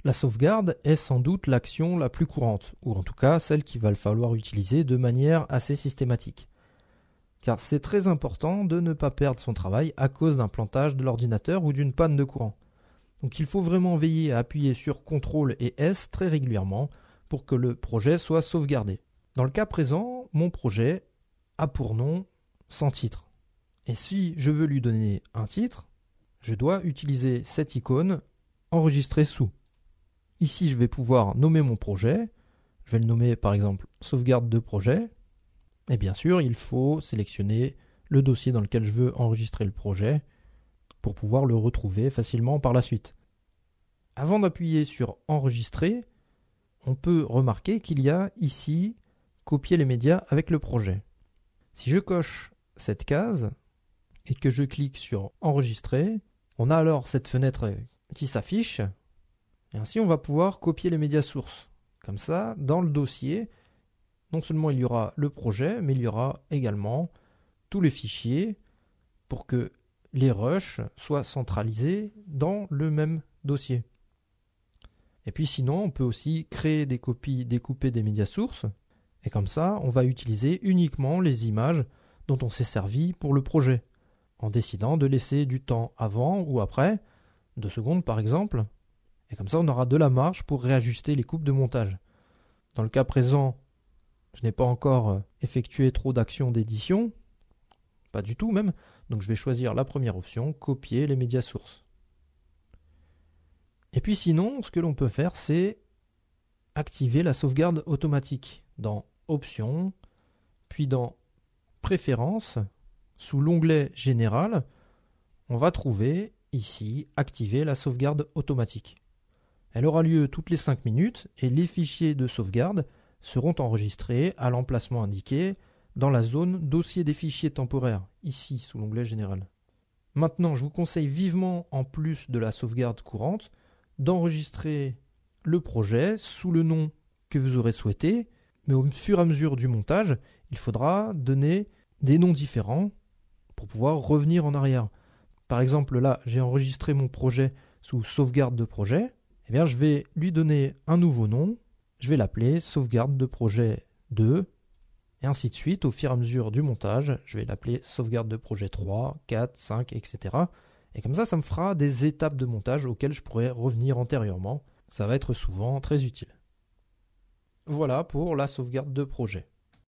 La sauvegarde est sans doute l'action la plus courante, ou en tout cas celle qu'il va falloir utiliser de manière assez systématique. Car c'est très important de ne pas perdre son travail à cause d'un plantage de l'ordinateur ou d'une panne de courant. Donc il faut vraiment veiller à appuyer sur CTRL et S très régulièrement pour que le projet soit sauvegardé. Dans le cas présent, mon projet a pour nom sans titre. Et si je veux lui donner un titre, je dois utiliser cette icône enregistrer sous. Ici, je vais pouvoir nommer mon projet. Je vais le nommer par exemple sauvegarde de projet. Et bien sûr, il faut sélectionner le dossier dans lequel je veux enregistrer le projet pour pouvoir le retrouver facilement par la suite. Avant d'appuyer sur enregistrer, on peut remarquer qu'il y a ici copier les médias avec le projet. Si je coche cette case et que je clique sur enregistrer, on a alors cette fenêtre qui s'affiche. Et ainsi, on va pouvoir copier les médias sources. Comme ça, dans le dossier, non seulement il y aura le projet, mais il y aura également tous les fichiers pour que les rushs soient centralisés dans le même dossier. Et puis sinon, on peut aussi créer des copies découpées des médias sources. Et comme ça, on va utiliser uniquement les images dont on s'est servi pour le projet, en décidant de laisser du temps avant ou après, 2 secondes par exemple. Et comme ça, on aura de la marge pour réajuster les coupes de montage. Dans le cas présent, je n'ai pas encore effectué trop d'actions d'édition, pas du tout même, donc je vais choisir la première option, copier les médias sources. Et puis sinon, ce que l'on peut faire, c'est activer la sauvegarde automatique dans Options, puis dans Préférences, sous l'onglet Général, on va trouver ici activer la sauvegarde automatique. Elle aura lieu toutes les 5 minutes et les fichiers de sauvegarde seront enregistrés à l'emplacement indiqué dans la zone dossier des fichiers temporaires, ici sous l'onglet Général. Maintenant, je vous conseille vivement, en plus de la sauvegarde courante, d'enregistrer le projet sous le nom que vous aurez souhaité, mais au fur et à mesure du montage, il faudra donner des noms différents pour pouvoir revenir en arrière. Par exemple, là, j'ai enregistré mon projet sous sauvegarde de projet. Eh bien, je vais lui donner un nouveau nom. Je vais l'appeler sauvegarde de projet 2. Et ainsi de suite, au fur et à mesure du montage, je vais l'appeler sauvegarde de projet 3, 4, 5, etc. Et comme ça me fera des étapes de montage auxquelles je pourrais revenir antérieurement. Ça va être souvent très utile. Voilà pour la sauvegarde de projet.